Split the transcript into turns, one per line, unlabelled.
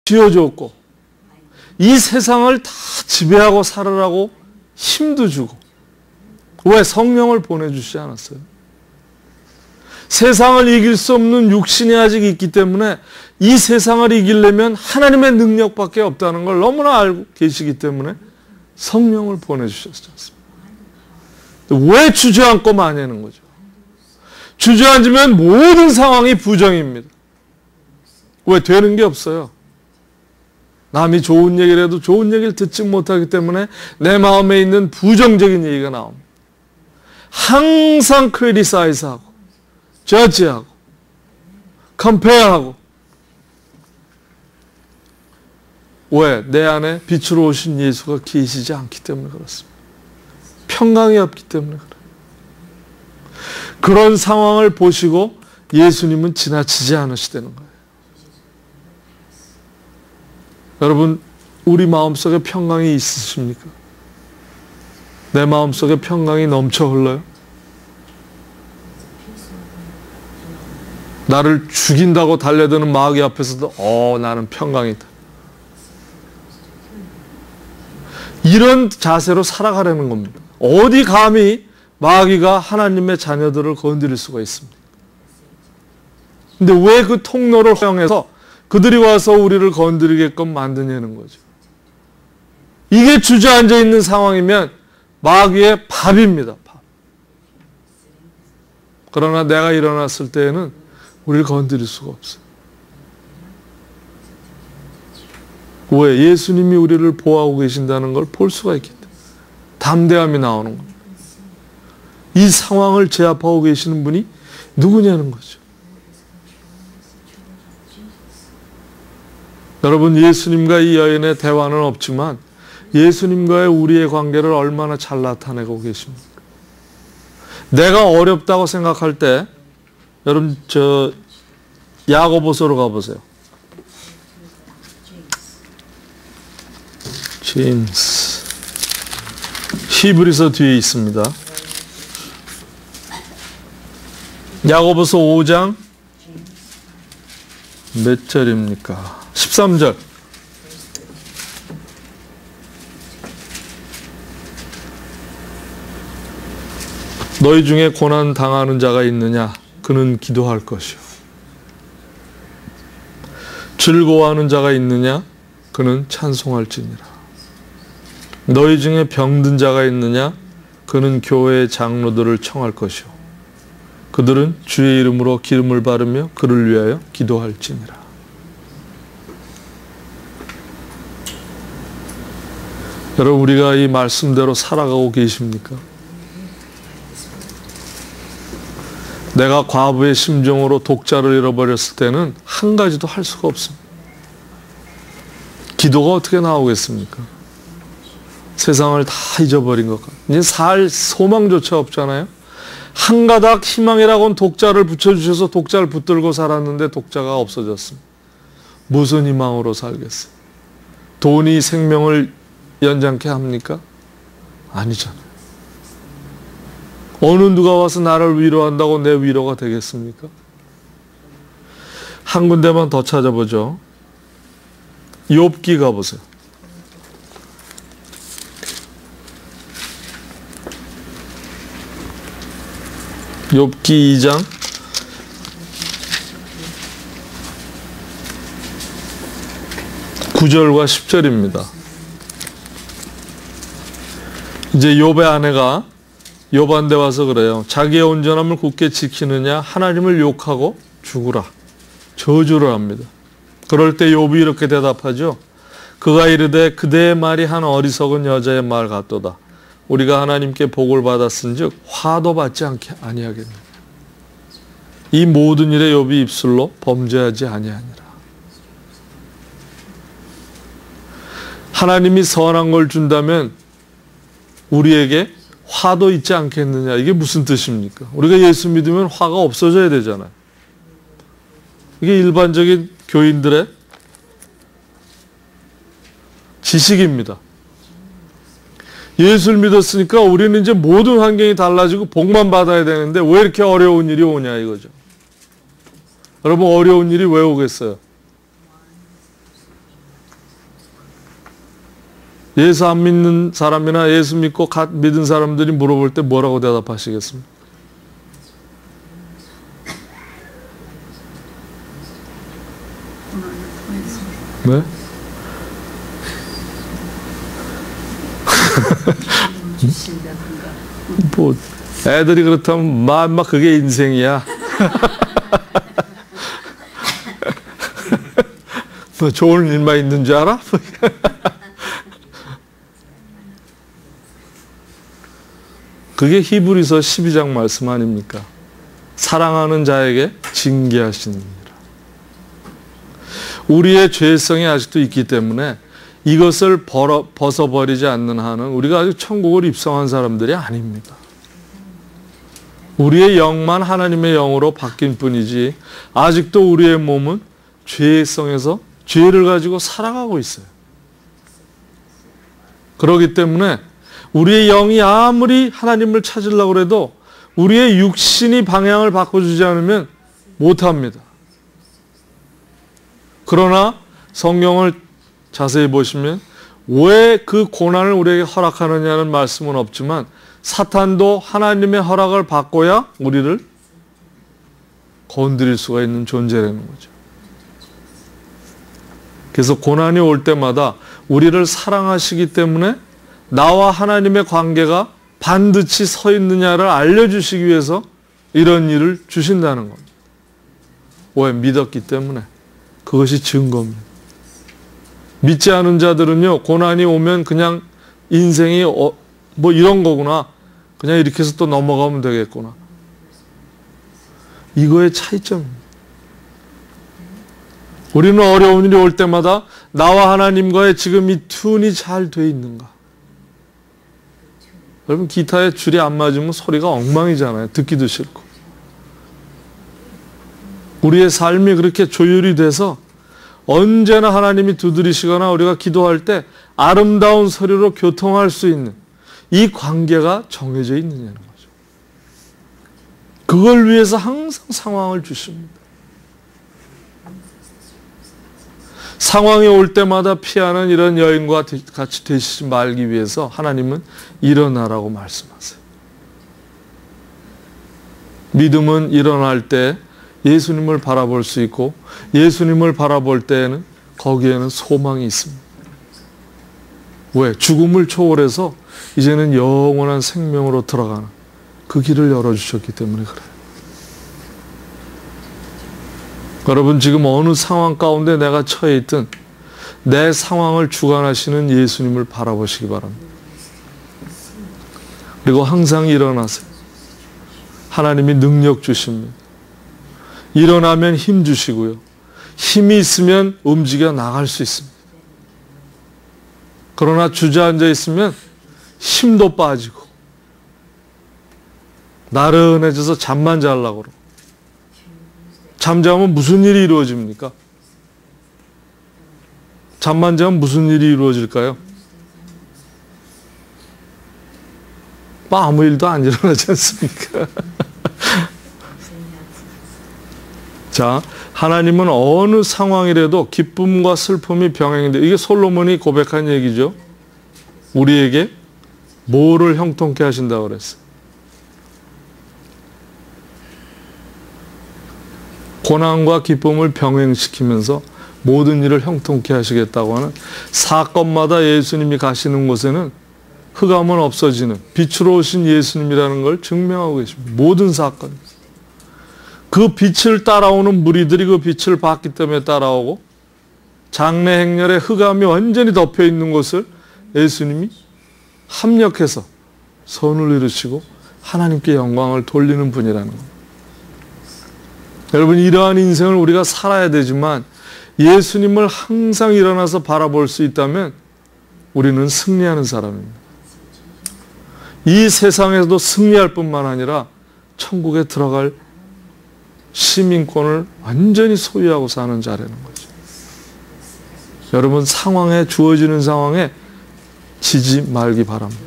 쥐어줬고 이 세상을 다 지배하고 살으라고 힘도 주고. 왜? 성령을 보내주시지 않았어요? 세상을 이길 수 없는 육신이 아직 있기 때문에 이 세상을 이기려면 하나님의 능력밖에 없다는 걸 너무나 알고 계시기 때문에 성령을 보내주셨지 않습니까? 왜 주저앉고 마냐는 거죠. 주저앉으면 모든 상황이 부정입니다. 왜? 되는 게 없어요. 남이 좋은 얘기를 해도 좋은 얘기를 듣지 못하기 때문에 내 마음에 있는 부정적인 얘기가 나옵니다. 항상 크리티사이즈하고 저지하고 컴페어하고. 왜? 내 안에 빛으로 오신 예수가 계시지 않기 때문에 그렇습니다. 평강이 없기 때문에 그래요. 그런 상황을 보시고 예수님은 지나치지 않으시다는 거예요. 여러분, 우리 마음속에 평강이 있으십니까? 내 마음속에 평강이 넘쳐 흘러요? 나를 죽인다고 달려드는 마귀 앞에서도 나는 평강이 있다. 이런 자세로 살아가려는 겁니다. 어디 감히 마귀가 하나님의 자녀들을 건드릴 수가 있습니까? 근데 왜 그 통로를 허용해서 그들이 와서 우리를 건드리게끔 만드냐는 거죠. 이게 주저앉아 있는 상황이면 마귀의 밥입니다. 밥. 그러나 내가 일어났을 때에는 우리를 건드릴 수가 없어요. 왜? 예수님이 우리를 보호하고 계신다는 걸 볼 수가 있기 때문에 담대함이 나오는 겁니다. 이 상황을 제압하고 계시는 분이 누구냐는 거죠. 여러분, 예수님과 이 여인의 대화는 없지만 예수님과의 우리의 관계를 얼마나 잘 나타내고 계십니까? 내가 어렵다고 생각할 때 여러분 야고보서로 가보세요. 제임스. 히브리서 뒤에 있습니다. 야고보서 5장 몇 절입니까? 13절. 너희 중에 고난 당하는 자가 있느냐? 그는 기도할 것이요. 즐거워하는 자가 있느냐? 그는 찬송할지니라. 너희 중에 병든 자가 있느냐? 그는 교회의 장로들을 청할 것이요. 그들은 주의 이름으로 기름을 바르며 그를 위하여 기도할지니라. 여러분, 우리가 이 말씀대로 살아가고 계십니까? 내가 과부의 심정으로 독자를 잃어버렸을 때는 한 가지도 할 수가 없습니다. 기도가 어떻게 나오겠습니까? 세상을 다 잊어버린 것 같아요. 이제 살 소망조차 없잖아요. 한 가닥 희망이라고는 독자를 붙여주셔서 독자를 붙들고 살았는데 독자가 없어졌습니다. 무슨 희망으로 살겠어요? 돈이 생명을 연장케 합니까? 아니잖아요. 어느 누가 와서 나를 위로한다고 내 위로가 되겠습니까? 한 군데만 더 찾아보죠. 욥기 가보세요. 욥기 2장 9절과 10절입니다. 이제 욥의 아내가 욥한테 와서 그래요. 자기의 온전함을 굳게 지키느냐? 하나님을 욕하고 죽으라. 저주를 합니다. 그럴 때 욥이 이렇게 대답하죠. 그가 이르되 그대의 말이 한 어리석은 여자의 말 같도다. 우리가 하나님께 복을 받았은즉 화도 받지 아니하겠느냐. 이 모든 일에 욥이 입술로 범죄하지 아니하니라. 하나님이 선한 걸 준다면 우리에게 화도 있지 않겠느냐. 이게 무슨 뜻입니까? 우리가 예수 믿으면 화가 없어져야 되잖아요. 이게 일반적인 교인들의 지식입니다. 예수를 믿었으니까 우리는 이제 모든 환경이 달라지고 복만 받아야 되는데 왜 이렇게 어려운 일이 오냐 이거죠. 여러분, 어려운 일이 왜 오겠어요? 예수 안 믿는 사람이나 예수 믿고 믿은 사람들이 물어볼 때 뭐라고 대답하시겠습니까? 네? 뭐 애들이 그렇다면 막 그게 인생이야. 뭐 좋은 일만 있는 줄 알아? 그게 히브리서 12장 말씀 아닙니까? 사랑하는 자에게 징계하시느니라. 우리의 죄성이 아직도 있기 때문에 이것을 벗어버리지 않는 한은 우리가 아직 천국을 입성한 사람들이 아닙니다. 우리의 영만 하나님의 영으로 바뀐 뿐이지 아직도 우리의 몸은 죄성에서 죄를 가지고 살아가고 있어요. 그렇기 때문에 우리의 영이 아무리 하나님을 찾으려고 해도 우리의 육신이 방향을 바꿔주지 않으면 못합니다. 그러나 성경을 자세히 보시면 왜 그 고난을 우리에게 허락하느냐는 말씀은 없지만 사탄도 하나님의 허락을 받고야 우리를 건드릴 수가 있는 존재라는 거죠. 그래서 고난이 올 때마다 우리를 사랑하시기 때문에 나와 하나님의 관계가 반드시 서 있느냐를 알려주시기 위해서 이런 일을 주신다는 겁니다. 왜? 믿었기 때문에. 그것이 증거입니다. 믿지 않은 자들은요, 고난이 오면 그냥 인생이 뭐 이런 거구나. 그냥 이렇게 해서 또 넘어가면 되겠구나. 이거의 차이점입니다. 우리는 어려운 일이 올 때마다 나와 하나님과의 지금 이 튠이 잘 돼 있는가? 여러분 기타에 줄이 안 맞으면 소리가 엉망이잖아요. 듣기도 싫고. 우리의 삶이 그렇게 조율이 돼서 언제나 하나님이 두드리시거나 우리가 기도할 때 아름다운 소리로 교통할 수 있는 이 관계가 정해져 있느냐는 거죠. 그걸 위해서 항상 상황을 주십니다. 상황이 올 때마다 피하는 이런 여인과 같이 되시지 말기 위해서 하나님은 일어나라고 말씀하세요. 믿음은 일어날 때 예수님을 바라볼 수 있고 예수님을 바라볼 때에는 거기에는 소망이 있습니다. 왜? 죽음을 초월해서 이제는 영원한 생명으로 들어가는 그 길을 열어주셨기 때문에 그래요. 여러분 지금 어느 상황 가운데 내가 처해 있든 내 상황을 주관하시는 예수님을 바라보시기 바랍니다. 그리고 항상 일어나세요. 하나님이 능력 주십니다. 일어나면 힘 주시고요. 힘이 있으면 움직여 나갈 수 있습니다. 그러나 주저앉아 있으면 힘도 빠지고 나른해져서 잠만 자려고 그러고 잠자면 무슨 일이 이루어집니까? 잠만 자면 무슨 일이 이루어질까요? 아무 일도 안 일어나지 않습니까? 자, 하나님은 어느 상황이라도 기쁨과 슬픔이 병행인데 이게 솔로몬이 고백한 얘기죠. 우리에게 뭐를 형통케 하신다고 그랬어요? 고난과 기쁨을 병행시키면서 모든 일을 형통케 하시겠다고 하는 사건마다 예수님이 가시는 곳에는 흑암은 없어지는 빛으로 오신 예수님이라는 걸 증명하고 계십니다. 모든 사건. 그 빛을 따라오는 무리들이 그 빛을 봤기 때문에 따라오고 장래 행렬에 흑암이 완전히 덮여 있는 곳을 예수님이 합력해서 선을 이루시고 하나님께 영광을 돌리는 분이라는 겁니다. 여러분 이러한 인생을 우리가 살아야 되지만 예수님을 항상 일어나서 바라볼 수 있다면 우리는 승리하는 사람입니다. 이 세상에서도 승리할 뿐만 아니라 천국에 들어갈 시민권을 완전히 소유하고 사는 자라는 거죠. 여러분 상황에 주어지는 상황에 지지 말기 바랍니다.